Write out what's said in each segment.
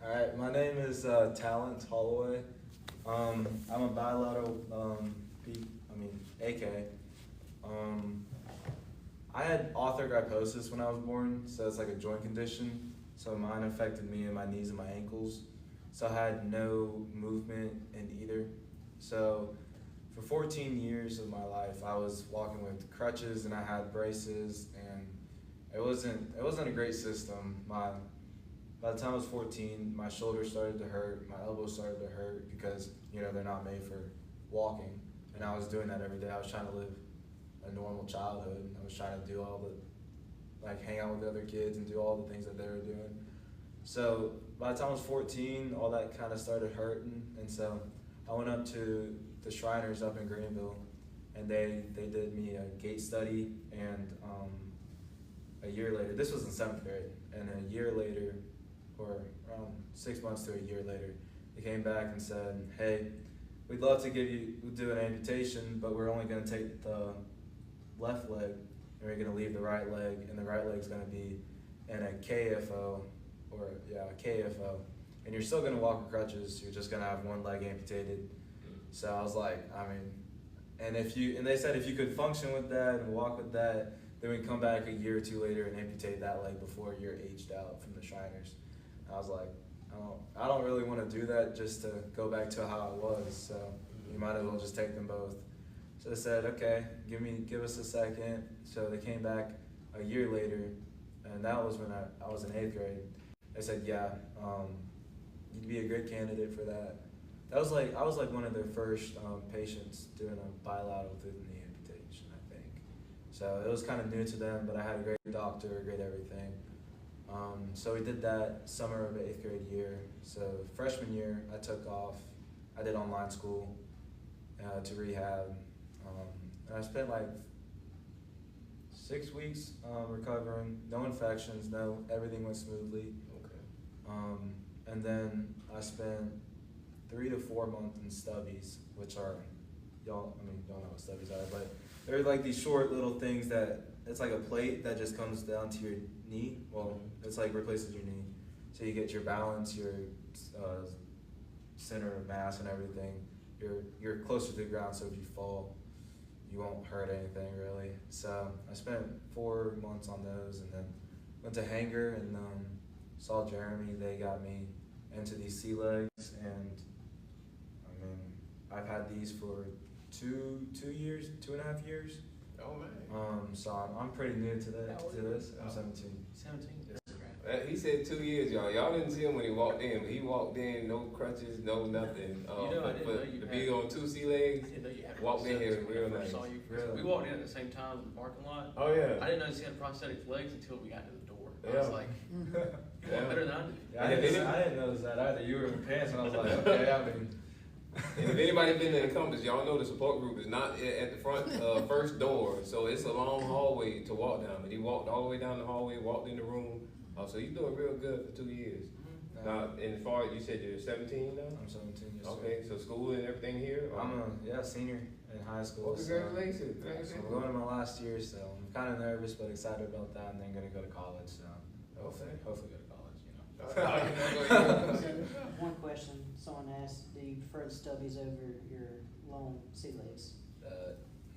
All right, my name is Talent Holloway. I'm a bilateral, AK. Um, I had arthrogryposis when I was born, so it's like a joint condition. So mine affected me in my knees and my ankles. So I had no movement in either. So for 14 years of my life, I was walking with crutches and I had braces, and it wasn't a great system. By the time I was 14, my shoulders started to hurt, my elbows started to hurt because they're not made for walking, and I was doing that every day. I was trying to live a normal childhood. I was trying to do all the hang out with the other kids and do all the things that they were doing. So by the time I was 14, all that kind of started hurting, and so I went up to the Shriners up in Greenville, and they did me a gait study, and a year later, this was in 7th grade, and a year later, or around 6 months to a year later, they came back and said, hey, we'd love to do an amputation, but we're only going to take the left leg, and we're going to leave the right leg, and the right leg's going to be in a KFO, KFO, and you're still going to walk with crutches, you're just going to have one leg amputated. So I was like, and they said if you could function with that and walk with that, then we come back a year or two later and amputate that leg before you're aged out from the Shriners. I was like, I don't really want to do that just to go back to how it was, so you might as well just take them both. So they said, okay, give us a second. So they came back a year later, and that was when I was in 8th grade. They said, yeah, you'd be a great candidate for that. I was like one of their first patients doing a bilateral through the knee amputation, I think. So it was kind of new to them, but I had a great doctor, great everything. So we did that summer of the 8th grade year. So freshman year, I took off. I did online school to rehab. And I spent like 6 weeks recovering, no infections, everything went smoothly. Okay. And then I spent 3 to 4 months in stubbies, which are, y'all know what stubbies are, but they're like these short little things that, it's like a plate that just comes down to your knee. Well, it's like replaces your knee. So you get your balance, your center of mass and everything. You're closer to the ground, so if you fall, you won't hurt anything really. So I spent 4 months on those, and then went to Hanger and saw Jeremy. They got me into these sea legs, and I've had these for 2.5 years. Oh man. So I'm pretty new to this. I'm 17. 17. He said 2 years, y'all. Y'all didn't see him when he walked in, but he walked in, no crutches, no nothing. I didn't know you the had, big on 2 sea legs. I didn't know you had walked in here real nice. Really? We walked in at the same time in the parking lot. Oh yeah. I didn't know you had prosthetic legs until we got to the door. Yeah. I was like, you want better than I did. Yeah, I didn't notice that either. You were in pants, and I was like, okay, And if anybody been to Encompass, y'all know the support group is not at the front first door, so it's a long hallway to walk down. But he walked all the way down the hallway, walked in the room. So you're doing real good for 2 years. Now, and far you said you're 17 now? I'm 17. Yes, okay, so school and everything here? I'm a senior in high school. Well, congratulations. So I'm going to my last year, so I'm kind of nervous but excited about that, and then going to go to college. So hopefully go to college. One question someone asked: do you prefer the stubbies over your long sea legs?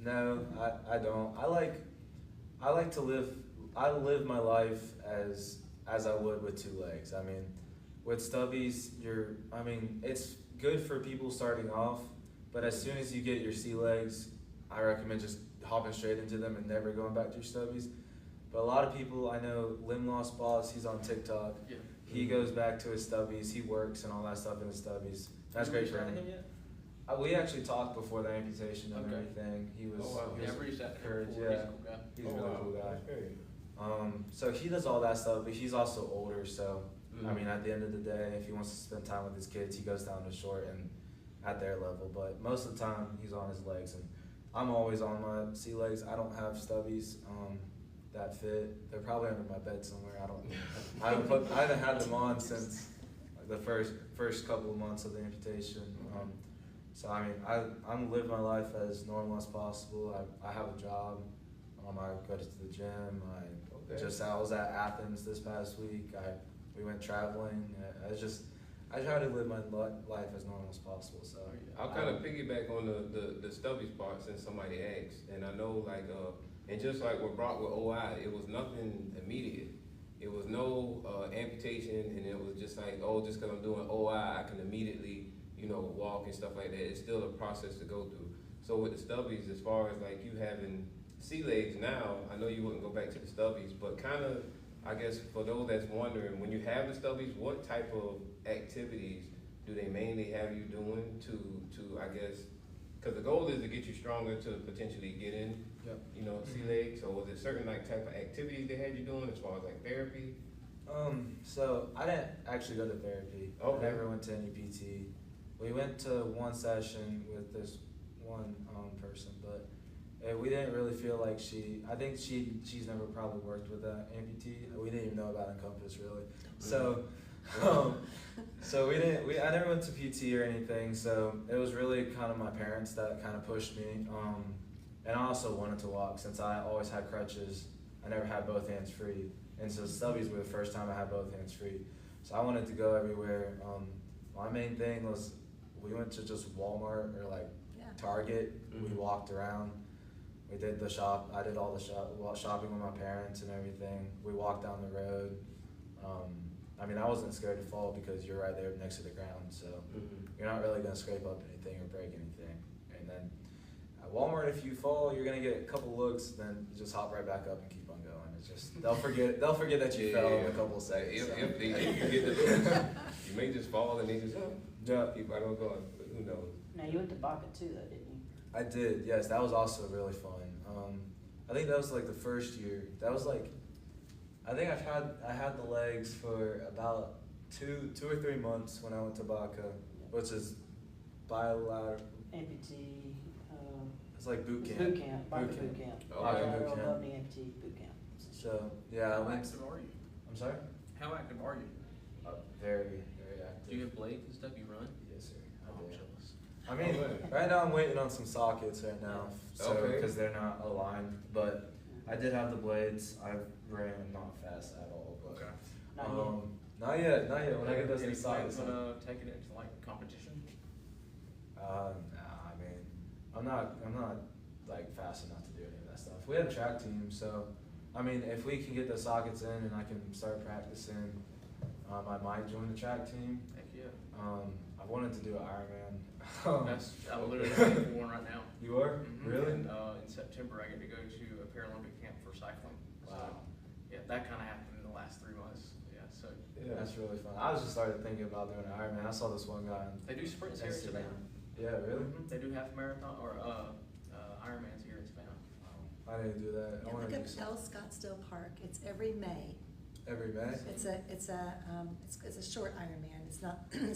No, I don't. I like to live. I live my life as I would with 2 legs. With stubbies, it's good for people starting off, but as soon as you get your sea legs, I recommend just hopping straight into them and never going back to your stubbies. But a lot of people I know, Limb Loss Boss, he's on TikTok. Yeah. He goes back to his stubbies. He works and all that stuff in his stubbies. That's great for him. We actually talked before the amputation and everything. He was, he was reached out to him. yeah. He's a really cool guy. So he does all that stuff, but he's also older. So at the end of the day, if he wants to spend time with his kids, he goes down to short and at their level. But most of the time, he's on his legs, and I'm always on my sea legs. I don't have stubbies that fit. They're probably under my bed somewhere. I haven't had them on since the first couple of months of the amputation. So I'm living my life as normal as possible. I have a job. I go to the gym. I was at Athens this past week. We went traveling. I try to live my life as normal as possible. So I'll kind of piggyback on the stubbies part since somebody asked, and I know like and just like what brought with OI, it was nothing immediate. It was no amputation, and it was just like, oh, just because I'm doing OI, I can immediately, you know, walk and stuff like that. It's still a process to go through. So with the stubbies, as far as like you having sea legs now, I know you wouldn't go back to the stubbies, but kind of, I guess for those that's wondering, when you have the stubbies, what type of activities do they mainly have you doing to I guess, because the goal is to get you stronger to potentially get in, Yep. you know, sea legs. So was it certain like type of activities they had you doing as far as like therapy? So I didn't actually go to therapy. Okay. I never went to any PT. We went to one session with this one person, but we didn't really feel like I think she's never probably worked with an amputee. We didn't even know about Encompass really. So I never went to PT or anything, so it was really kind of my parents that kind of pushed me. And I also wanted to walk since I always had crutches. I never had both hands free. And so stubbies were the first time I had both hands free. So I wanted to go everywhere. My main thing was we went to just Walmart or like Target. We walked around. We did the shop. I did all the shopping with my parents and everything. We walked down the road. I mean, I wasn't scared to fall because you're right there next to the ground. So you're not really going to scrape up anything or break anything. And then at Walmart, if you fall, you're going to get a couple looks. Then you just hop right back up and keep on going. It's just they'll forget that you fell in a couple of seconds. If you get the looks, you may just fall and they just keep right on going. But who knows? Now, you went to Baca too, though, didn't you? I did, yes. That was also really fun. I think that was like the first year. That was like, I think I had the legs for about two or 3 months when I went to Baca, which is bilateral. Amputee. It's like boot camp. Boot camp. Baca boot camp. Okay. Bilateral Boot camp. Abutee Amputee boot camp. So yeah, I How went. active are you? I'm sorry. How active are you? Very, very active. Do you have blades and stuff you run? Yes, sir. I I'm do. jealous. I mean, right now I'm waiting on some sockets right now, so Okay. because they're not aligned. But I did have the blades. I ran not fast at all, but Not yet. not yet. When I get those new Any sockets, plans on taking it to like competition? nah, I mean, I'm not like fast enough to do any of that stuff. We have a track team, so I mean, if we can get the sockets in and I can start practicing, I might join the track team. Heck yeah. I wanted to do an Ironman. I'm literally training for one right now. You are? Mhm. Really? And in September, I get to go to a Paralympic camp for cycling. So, Wow. yeah, that kind of happened in the last 3 months. Yeah, so Yeah, that's really fun. I was just started thinking about doing an Ironman. I saw this one guy on they do sprints here in Instagram. Savannah. Yeah, really? Mhm. They do half marathon or Ironmans here in Savannah. I didn't do that. I Yeah, want look to do up El something. Scottsdale Park. It's every May. Every May? It's a short Ironman. It's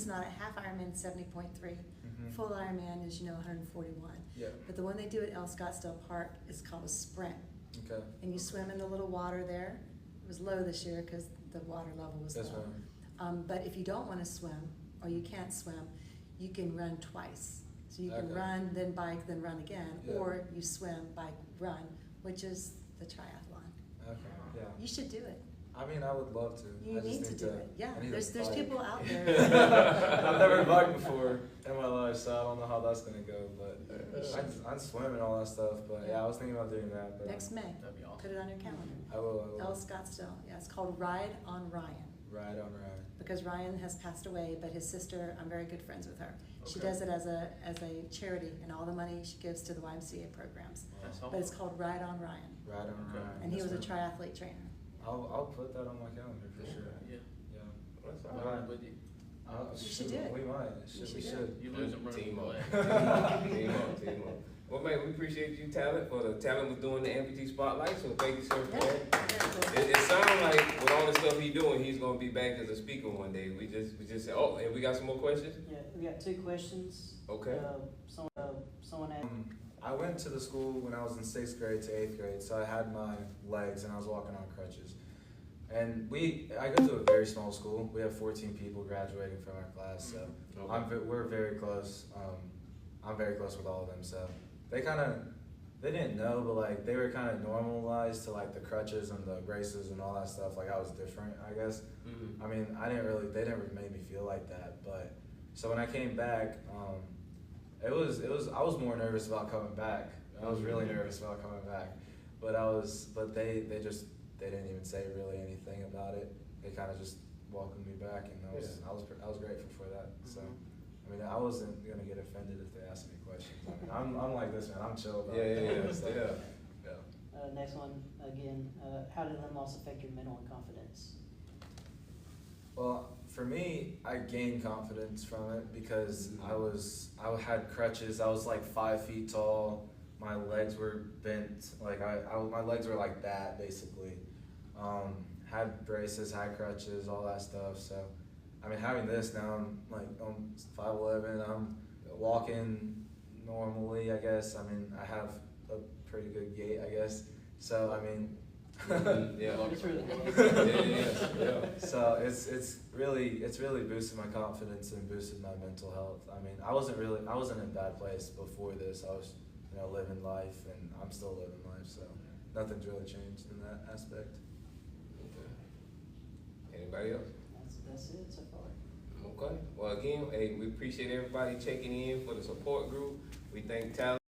not a half Ironman. 70.3. Mhm. Full Ironman is 141. Yeah. But the one they do at El Scottsdale Park is called a sprint, Okay. and you swim in the little water there. It was low this year because the water level was That's low. right. But if you don't want to swim or you can't swim, you can run twice. So you can Okay. run, then bike, then run again, Yeah. or you swim, bike, run, which is the triathlon. Okay. Yeah. You should do it. I mean, I would love to. You I just need to do it. Yeah, I need there's a bike. people out there. I've never biked before in my life, so I don't know how that's gonna go. But I swim and all that stuff. But yeah, I was thinking about doing that. But Next May, That'd be awesome. put it on your calendar. I will. El Scottsdale, yeah, it's called Ride on Ryan, Ride on ride. because Ryan has passed away, but his sister, I'm very good friends with her. She Okay. does it as a charity, and all the money she gives to the YMCA programs. That's But awesome. it's called Ride on Ryan, Ride on Okay. ride. and he Yes, was a ma'am. triathlete trainer. I'll put that on my calendar for sure. Yeah. Yeah. That's I'll all ride right. with you. You should do it. We might. You We should do should. You lose them running Team the up. leg. Team up. Well, man, we appreciate you, Talent, for the Talent was doing the Amputee Spotlight, so thank you, sir, for Yeah, that. very good. It sounds like with all the stuff he's doing, he's gonna be back as a speaker one day. We just said, oh, and we got some more questions? Yeah, we got 2 questions. Okay. Someone asked. I went to the school when I was in 6th grade to 8th grade, so I had my legs and I was walking on crutches. And I go to a very small school. We have 14 people graduating from our class, so Okay. we're very close. I'm very close with all of them, so they kind of they didn't know, but like they were kind of normalized to like the crutches and the braces and all that stuff. Like I was different, I guess. Mhm. I mean, they didn't really make me feel like that. But so when I came back, I was more nervous about coming back. I was really nervous about coming back, but they didn't even say really anything about it. They kind of just welcomed me back, and I was grateful for that. So, I mean, I wasn't gonna get offended if they asked me questions. I mean, I'm like this, man. I'm chill about it. It's like, yeah. Next one, again, how did limb loss affect your mental and confidence? Well, for me, I gained confidence from it because I had crutches. I was like 5 feet tall. My legs were bent. Like my legs were like that basically. Had braces, had crutches, all that stuff. So, I mean, having this now, I'm 5'11". I'm walking normally, I guess. I mean, I have a pretty good gait, I guess. So, I mean. Yeah. It's really good. Yeah. So it's really boosted my confidence and boosted my mental health. I mean, I wasn't in a bad place before this. I was, living life, and I'm still living life. So nothing's really changed in that aspect. Okay. Anybody else? That's it so far. Okay. Well, again, hey, we appreciate everybody checking in for the support group. We thank Tyler.